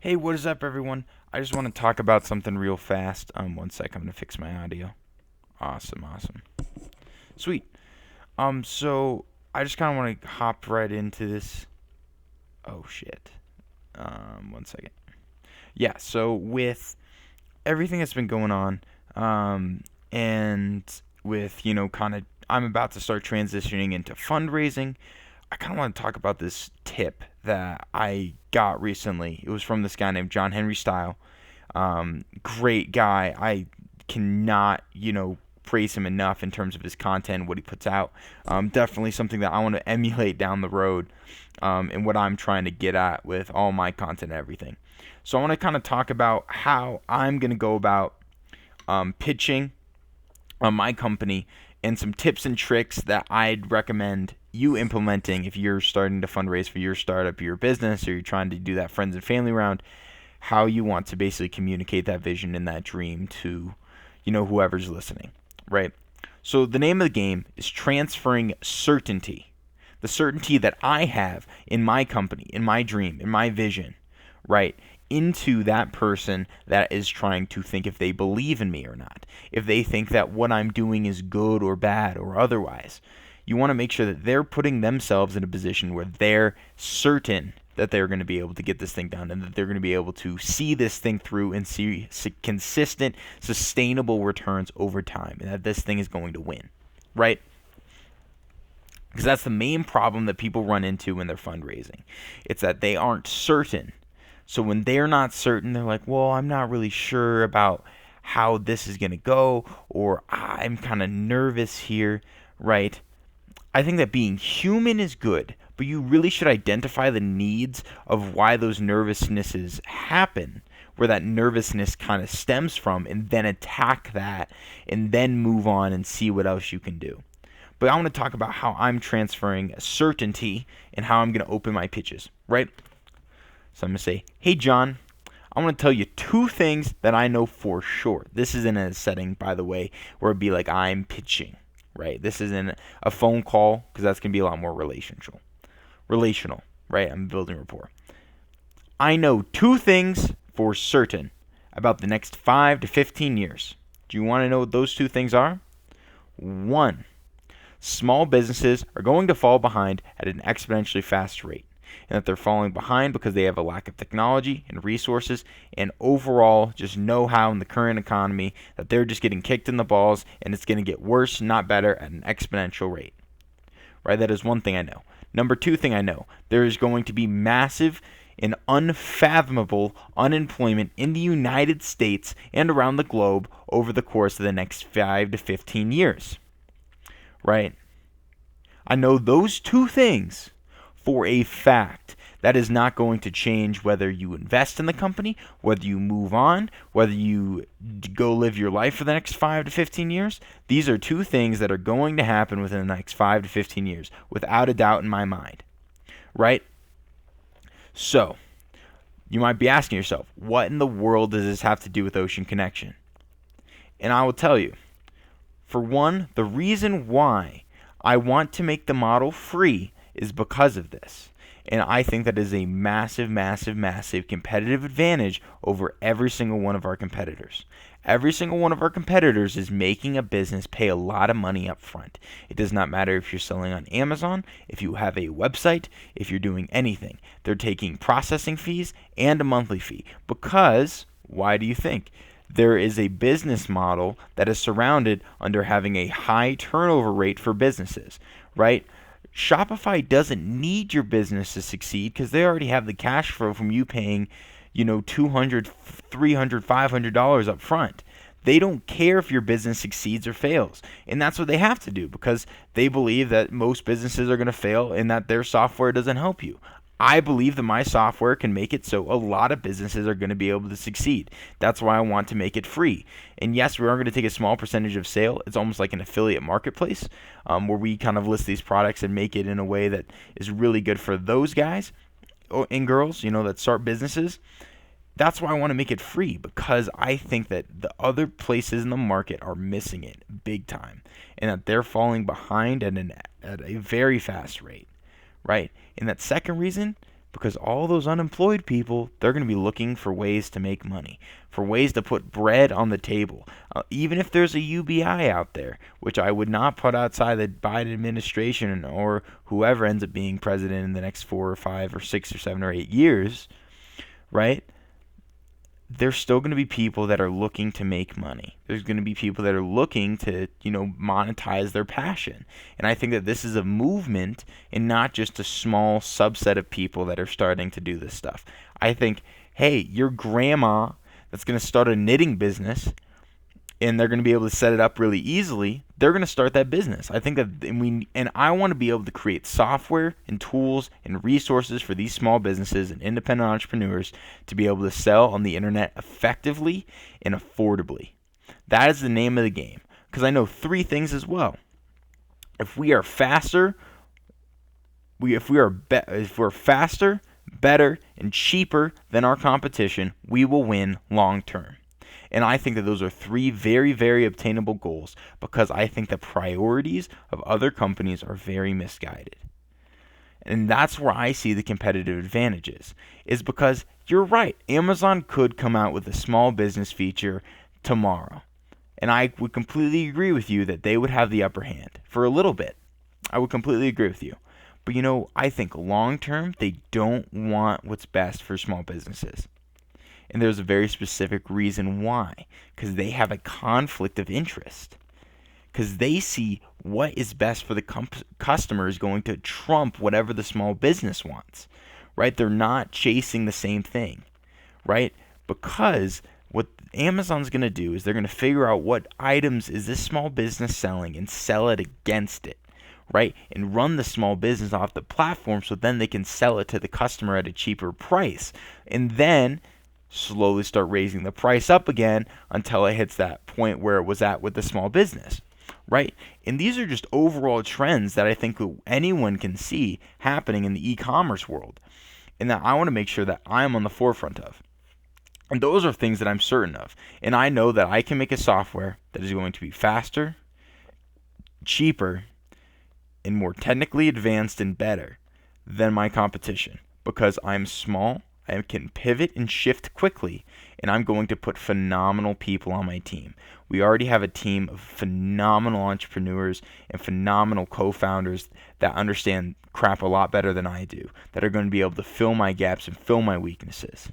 Hey, what is up, everyone? I just want to talk about something real fast. One sec, I'm gonna fix my audio. Awesome. Sweet. So I just kind of want to hop right into this. Oh shit. One second. Yeah. So with everything that's been going on, and with kind of, I'm about to start transitioning into fundraising. I kind of want to talk about this tip that I got recently. It was from this guy named John Henry Style. Great guy. I cannot, praise him enough in terms of his content, what he puts out. Definitely something that I want to emulate down the road, and what I'm trying to get at with all my content and everything. So I want to kind of talk about how I'm going to go about pitching on my company and some tips and tricks that I'd recommend you implementing if you're starting to fundraise for your startup, your business, or you're trying to do that friends and family round. How you want to basically communicate that vision and that dream to, whoever's listening, right? So the name of the game is transferring certainty. The certainty that I have in my company, in my dream, in my vision, right? Into that person that is trying to think if they believe in me or not. If they think that what I'm doing is good or bad or otherwise. You want to make sure that they're putting themselves in a position where they're certain that they're going to be able to get this thing done and that they're going to be able to see this thing through and see consistent, sustainable returns over time, and that this thing is going to win, right? Because that's the main problem that people run into when they're fundraising. It's that they aren't certain. So when they're not certain, they're like, well, I'm not really sure about how this is going to go, or I'm kind of nervous here, right? I think that being human is good, but you really should identify the needs of why those nervousnesses happen, where that nervousness kind of stems from, and then attack that, and then move on and see what else you can do. But I want to talk about how I'm transferring certainty and how I'm going to open my pitches, right? So I'm going to say, hey, John, I want to tell you two things that I know for sure. This is in a setting, by the way, where it'd be like I'm pitching, right? This isn't a phone call because that's going to be a lot more relational, right? I'm building rapport. I know two things for certain about the next 5 to 15 years. Do you want to know what those two things are? One, small businesses are going to fall behind at an exponentially fast rate, and that they're falling behind because they have a lack of technology and resources and overall just know-how in the current economy, that they're just getting kicked in the balls and it's going to get worse, not better, at an exponential rate. Right? That is one thing I know. Number two thing I know, there is going to be massive and unfathomable unemployment in the United States and around the globe over the course of the next 5 to 15 years. Right? I know those two things for a fact. That is not going to change whether you invest in the company, whether you move on, whether you go live your life for the next 5 to 15 years. These are two things that are going to happen within the next 5 to 15 years, without a doubt in my mind. Right? So, you might be asking yourself, what in the world does this have to do with Ocean Connection? And I will tell you. For one, the reason why I want to make the model free is because of this. And I think that is a massive competitive advantage over every single one of our competitors. Every single one of our competitors is making a business pay a lot of money up front. It does not matter if you're selling on Amazon, if you have a website, if you're doing anything. They're taking processing fees and a monthly fee. Because, why do you think? There is a business model that is surrounded under having a high turnover rate for businesses, right? Shopify doesn't need your business to succeed because they already have the cash flow from you paying, $200, $300, $500 up front. They don't care if your business succeeds or fails. And that's what they have to do because they believe that most businesses are going to fail and that their software doesn't help you. I believe that my software can make it so a lot of businesses are going to be able to succeed. That's why I want to make it free. And yes, we are going to take a small percentage of sale. It's almost like an affiliate marketplace, where we kind of list these products and make it in a way that is really good for those guys and girls, that start businesses. That's why I want to make it free, because I think that the other places in the market are missing it big time, and that they're falling behind at a very fast rate. Right? And that second reason, Because all those unemployed people, they're going to be looking for ways to make money, for ways to put bread on the table. Even if there's a UBI out there, which I would not put outside the Biden administration or whoever ends up being president in the next 4 or 5 or 6 or 7 or 8 years, right? There's still going to be people that are looking to make money. There's going to be people that are looking to, monetize their passion. And I think that this is a movement and not just a small subset of people that are starting to do this stuff. I think, hey, your grandma that's going to start a knitting business and they're going to be able to set it up really easily, they're going to start that business. I think that I want to be able to create software and tools and resources for these small businesses and independent entrepreneurs to be able to sell on the internet effectively and affordably. That is the name of the game. Because I know 3 things as well. If we are faster, if we're faster, better, and cheaper than our competition, we will win long term. And I think that those are 3 very, very obtainable goals because I think the priorities of other companies are very misguided. And that's where I see the competitive advantages, is because you're right. Amazon could come out with a small business feature tomorrow. And I would completely agree with you that they would have the upper hand for a little bit. I would completely agree with you. But I think long term, they don't want what's best for small businesses. And there's a very specific reason why. Because they have a conflict of interest. Because they see what is best for the customer is going to trump whatever the small business wants. Right? They're not chasing the same thing. Right? Because what Amazon's going to do is they're going to figure out what items is this small business selling and sell it against it. Right? And run the small business off the platform so then they can sell it to the customer at a cheaper price. And then slowly start raising the price up again until it hits that point where it was at with the small business, right? And these are just overall trends that I think anyone can see happening in the e-commerce world and that I want to make sure that I'm on the forefront of. And those are things that I'm certain of. And I know that I can make a software that is going to be faster, cheaper, and more technically advanced and better than my competition because I'm small. I can pivot and shift quickly, and I'm going to put phenomenal people on my team. We already have a team of phenomenal entrepreneurs and phenomenal co-founders that understand crap a lot better than I do, that are going to be able to fill my gaps and fill my weaknesses.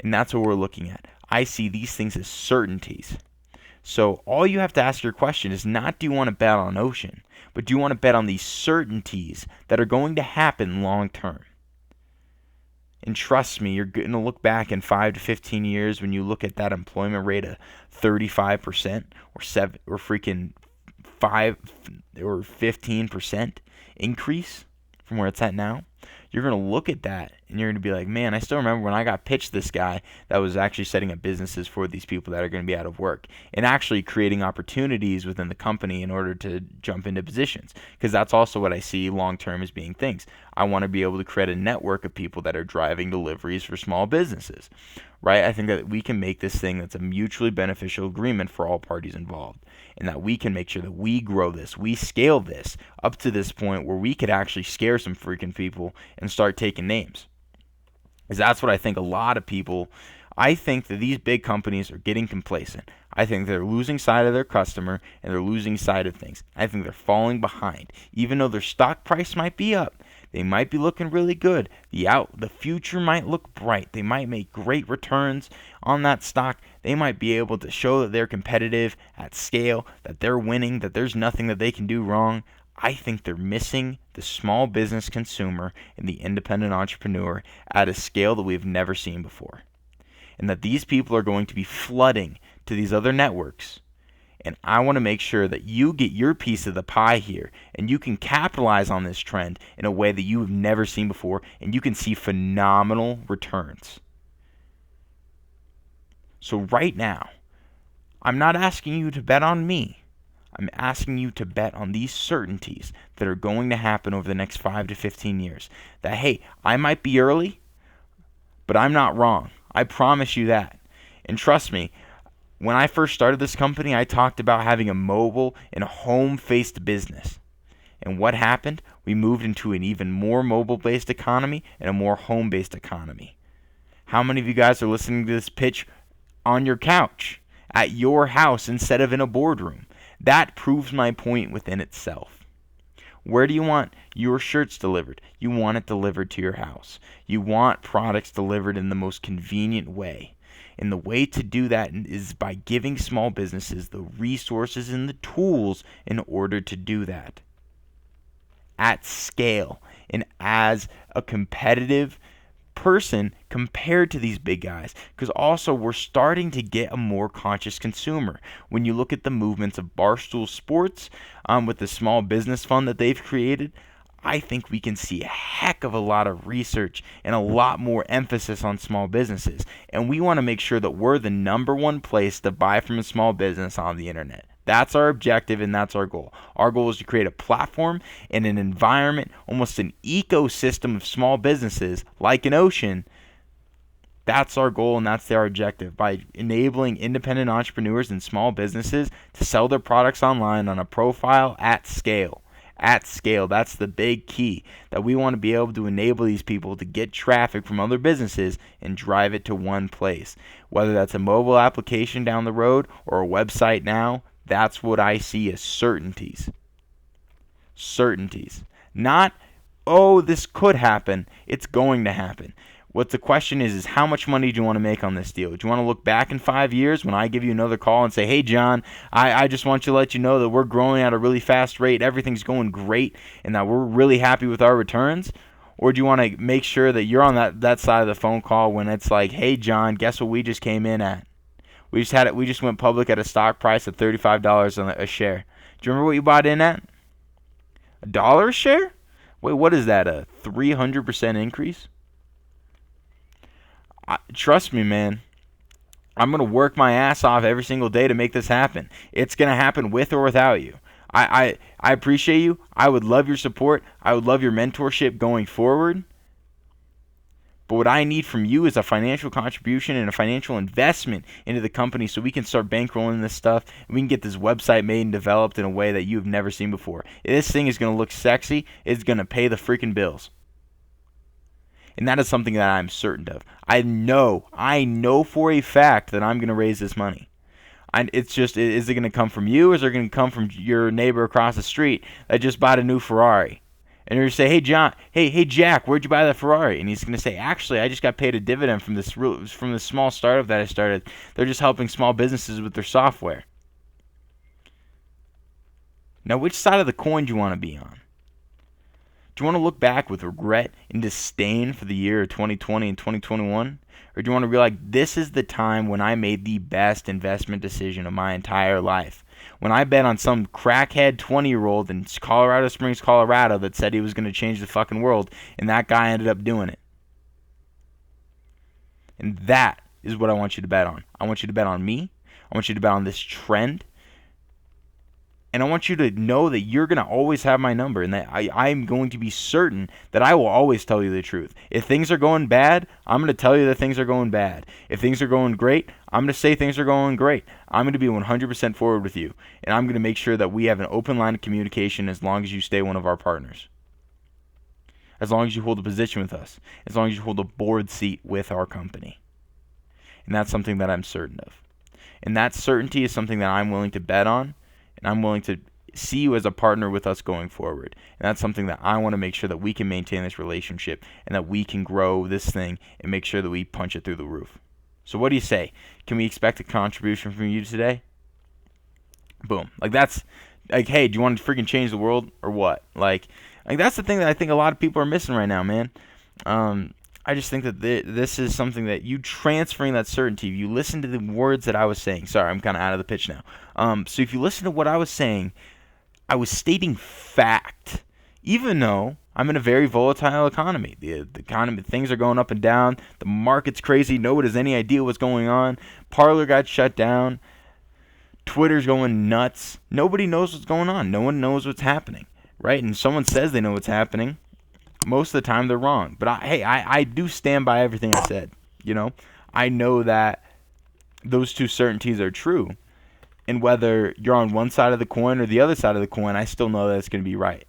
And that's what we're looking at. I see these things as certainties. So all you have to ask your question is not do you want to bet on Ocean, but do you want to bet on these certainties that are going to happen long term? And trust me, you're going to look back in 5 to 15 years when you look at that employment rate of 35% or freaking 5 or 15% increase from where it's at now. You're going to look at that and you're going to be like, man, I still remember when I got pitched this guy that was actually setting up businesses for these people that are going to be out of work and actually creating opportunities within the company in order to jump into positions. Because that's also what I see long term as being things. I want to be able to create a network of people that are driving deliveries for small businesses, right? I think that we can make this thing that's a mutually beneficial agreement for all parties involved. And that we can make sure that we grow this, we scale this up to this point where we could actually scare some freaking people and start taking names. Because that's what I think a lot of people, I think that these big companies are getting complacent. I think they're losing sight of their customer and they're losing sight of things. I think they're falling behind. Even though their stock price might be up, they might be looking really good. The future might look bright. They might make great returns on that stock. They might be able to show that they're competitive at scale, that they're winning, that there's nothing that they can do wrong. I think they're missing the small business consumer and the independent entrepreneur at a scale that we've never seen before. And that these people are going to be flooding to these other networks. And I want to make sure that you get your piece of the pie here and you can capitalize on this trend in a way that you have never seen before and you can see phenomenal returns. So right now, I'm not asking you to bet on me. I'm asking you to bet on these certainties that are going to happen over the next 5 to 15 years. That, hey, I might be early, but I'm not wrong. I promise you that. And trust me, when I first started this company, I talked about having a mobile and a home-faced business. And what happened? We moved into an even more mobile-based economy and a more home-based economy. How many of you guys are listening to this pitch on your couch, at your house, instead of in a boardroom? That proves my point within itself. Where do you want your shirts delivered? You want it delivered to your house. You want products delivered in the most convenient way. And the way to do that is by giving small businesses the resources and the tools in order to do that at scale and as a competitive person compared to these big guys. Because also we're starting to get a more conscious consumer. When you look at the movements of Barstool Sports with the small business fund that they've created, I think we can see a heck of a lot of research and a lot more emphasis on small businesses. And we want to make sure that we're the number one place to buy from a small business on the internet. That's our objective and that's our goal. Our goal is to create a platform and an environment, almost an ecosystem of small businesses like an ocean. That's our goal and that's our objective, by enabling independent entrepreneurs and small businesses to sell their products online on a profile at scale. At scale, that's the big key, that we want to be able to enable these people to get traffic from other businesses and drive it to one place. Whether that's a mobile application down the road or a website now, that's what I see as certainties. Certainties. Not, oh, this could happen. It's going to happen. What the question is how much money do you want to make on this deal? Do you want to look back in 5 years when I give you another call and say, hey, John, I just want to let you know that we're growing at a really fast rate, everything's going great, and that we're really happy with our returns? Or do you want to make sure that you're on that side of the phone call when it's like, hey, John, guess what we just came in at? We just went public at a stock price of $35 a share. Do you remember what you bought in at? $1 a share? Wait, what is that, a 300% increase? Trust me, man. I'm going to work my ass off every single day to make this happen. It's going to happen with or without you. I appreciate you. I would love your support. I would love your mentorship going forward. But what I need from you is a financial contribution and a financial investment into the company so we can start bankrolling this stuff and we can get this website made and developed in a way that you've never seen before. This thing is going to look sexy. It's going to pay the freaking bills. And that is something that I'm certain of. I know for a fact that I'm going to raise this money. It's just, is it going to come from you, or is it going to come from your neighbor across the street that just bought a new Ferrari? And you're going to say, hey, John, hey, Jack, where'd you buy that Ferrari? And he's going to say, actually, I just got paid a dividend from this small startup that I started. They're just helping small businesses with their software. Now, which side of the coin do you want to be on? Do you want to look back with regret and disdain for the year of 2020 and 2021? Or do you want to realize this is the time when I made the best investment decision of my entire life? When I bet on some crackhead 20-year-old in Colorado Springs, Colorado that said he was going to change the fucking world, and that guy ended up doing it. And that is what I want you to bet on. I want you to bet on me. I want you to bet on this trend. And I want you to know that you're going to always have my number, and that I'm going to be certain that I will always tell you the truth. If things are going bad, I'm going to tell you that things are going bad. If things are going great, I'm going to say things are going great. I'm going to be 100% forward with you, and I'm going to make sure that we have an open line of communication as long as you stay one of our partners. As long as you hold a position with us. As long as you hold a board seat with our company. And that's something that I'm certain of. And that certainty is something that I'm willing to bet on. And I'm willing to see you as a partner with us going forward. And that's something that I want to make sure that we can maintain this relationship and that we can grow this thing and make sure that we punch it through the roof. So what do you say? Can we expect a contribution from you today? Boom. That's like, hey, do you want to freaking change the world or what? Like that's the thing that I think a lot of people are missing right now, man. I just think that this is something that you transferring that certainty. You listen to the words that I was saying. Sorry, I'm kind of out of the pitch now. So if you listen to what I was saying, I was stating fact. Even though I'm in a very volatile economy. The economy, things are going up and down. The market's crazy. Nobody has any idea what's going on. Parler got shut down. Twitter's going nuts. Nobody knows what's going on. No one knows what's happening, right? And someone says they know what's happening. Most of the time they're wrong. But I do stand by everything I said. I know that those two certainties are true. And whether you're on one side of the coin or the other side of the coin, I still know that it's going to be right.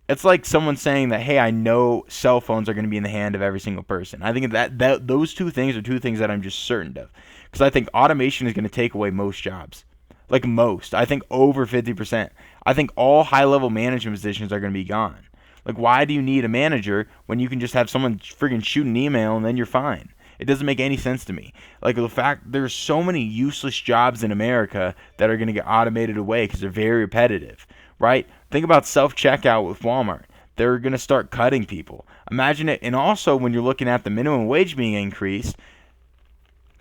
It's like someone saying that, hey, I know cell phones are going to be in the hand of every single person. I think that those two things are two things that I'm just certain of. Because I think automation is going to take away most jobs. Like most. I think over 50%. I think all high-level management positions are going to be gone. Like, why do you need a manager when you can just have someone friggin' shoot an email and then you're fine? It doesn't make any sense to me. Like, the fact there's so many useless jobs in America that are going to get automated away because they're very repetitive, right? Think about self-checkout with Walmart. They're going to start cutting people. Imagine it. And also, when you're looking at the minimum wage being increased,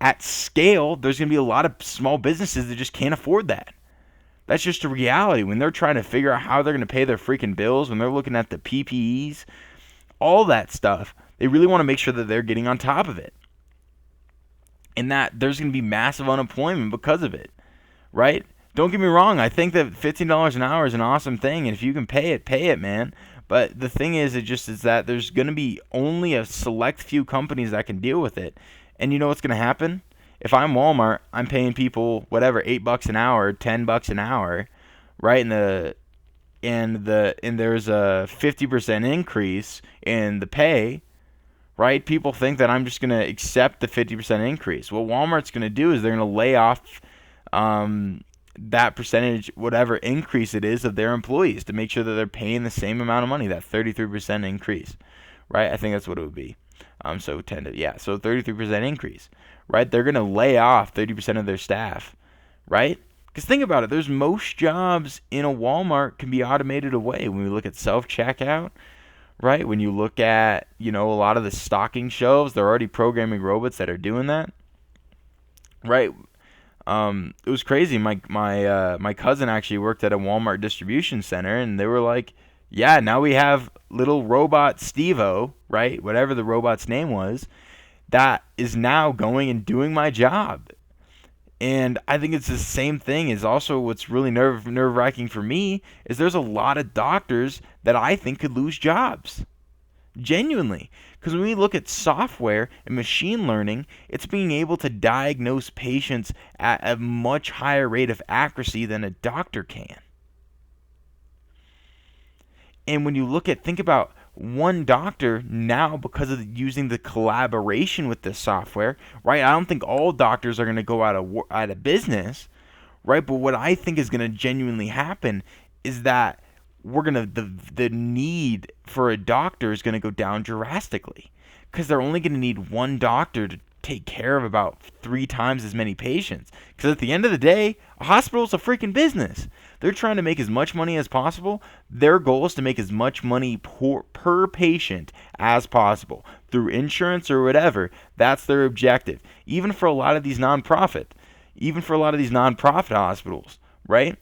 at scale, there's going to be a lot of small businesses that just can't afford that. That's just a reality. When they're trying to figure out how they're going to pay their freaking bills, when they're looking at the PPEs, all that stuff, they really want to make sure that they're getting on top of it. And that there's going to be massive unemployment because of it, right? Don't get me wrong. I think that $15 an hour is an awesome thing, and if you can pay it, man. But the thing is, it just is that there's going to be only a select few companies that can deal with it. And you know what's going to happen? If I'm Walmart, I'm paying people whatever, $8 an hour, $10 an hour, right? And there's a 50% increase in the pay, right? People think that I'm just going to accept the 50% increase. What Walmart's going to do is they're going to lay off that percentage, whatever increase it is, of their employees to make sure that they're paying the same amount of money, that 33% increase, right? I think that's what it would be. So 33% increase, right? They're going to lay off 30% of their staff, right? Because think about it, there's most jobs in a Walmart can be automated away. When we look at self-checkout, right? When you look at, a lot of the stocking shelves, they're already programming robots that are doing that, right? It was crazy. My cousin actually worked at a Walmart distribution center, and they were like, yeah, now we have little robot Steve-O, right? Whatever the robot's name was, that is now going and doing my job. And I think it's the same thing. Is also what's really nerve-wracking for me is there's a lot of doctors that I think could lose jobs. Genuinely. Because when we look at software and machine learning, it's being able to diagnose patients at a much higher rate of accuracy than a doctor can. And when you think about one doctor now, because of using the collaboration with this software, right? I don't think all doctors are going to go out of business, right? But what I think is going to genuinely happen is that the need for a doctor is going to go down drastically, because they're only going to need one doctor to take care of about 3 times as many patients. Because at the end of the day, a hospital is a freaking business. They're trying to make as much money as possible. Their goal is to make as much money per patient as possible through insurance or whatever. That's their objective. Even for a lot of these nonprofit hospitals, right?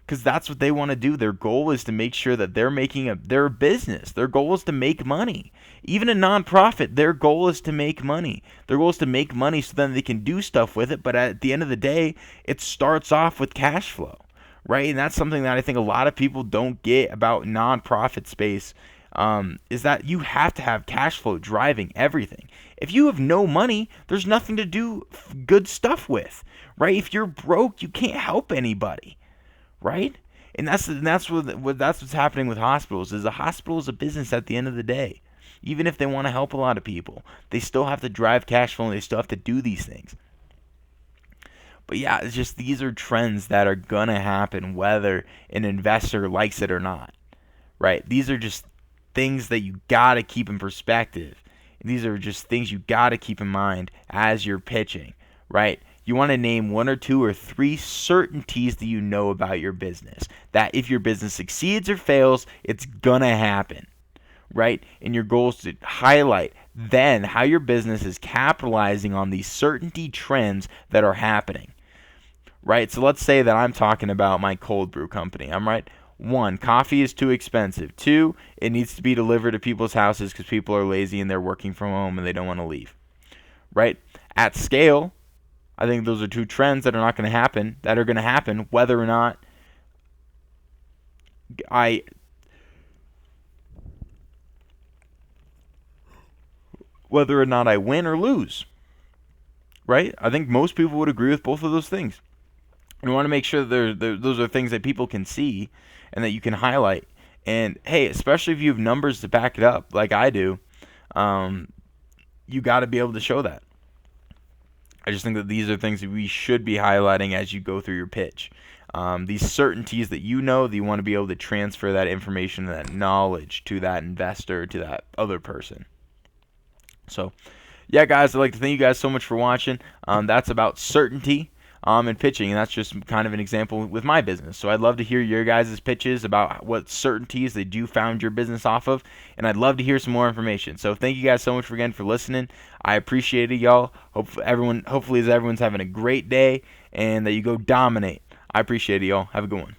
Because that's what they want to do. Their goal is to make sure that they're making their business. Their goal is to make money. Even a nonprofit, their goal is to make money. Their goal is to make money so then they can do stuff with it. But at the end of the day, it starts off with cash flow, right? And that's something that I think a lot of people don't get about nonprofit space, is that you have to have cash flow driving everything. If you have no money, there's nothing to do good stuff with, right? If you're broke, you can't help anybody. Right? And that's what's happening with hospitals. Is a hospital is a business at the end of the day. Even if they want to help a lot of people, they still have to drive cash flow and they still have to do these things. But yeah, it's just these are trends that are gonna happen whether an investor likes it or not. Right? These are just things that you gotta keep in perspective. These are just things you gotta keep in mind as you're pitching. Right? You want to name 1 or 2 or 3 certainties that you know about your business. That if your business succeeds or fails, it's gonna happen, right? And your goal is to highlight then how your business is capitalizing on these certainty trends that are happening, right? So let's say that I'm talking about my cold brew company. I'm right. 1, coffee is too expensive. 2, it needs to be delivered to people's houses because people are lazy and they're working from home and they don't want to leave, right? At scale, I think those are 2 trends that are going to happen whether or not I win or lose, right? I think most people would agree with both of those things. And we want to make sure that those are things that people can see and that you can highlight And hey, especially if you have numbers to back it up, like I do, um, you got to be able to show that. I just think that these are things that we should be highlighting as you go through your pitch. These certainties that you know, that you want to be able to transfer that information, that knowledge to that investor, to that other person. So, yeah, guys, I'd like to thank you guys so much for watching. That's about certainty and pitching, and that's just kind of an example with my business. So I'd love to hear your guys' pitches about what certainties that you found your business off of, and I'd love to hear some more information. So thank you guys so much again for listening. I appreciate it, y'all. Hopefully everyone's having a great day, and that you go dominate. I appreciate it, y'all. Have a good one.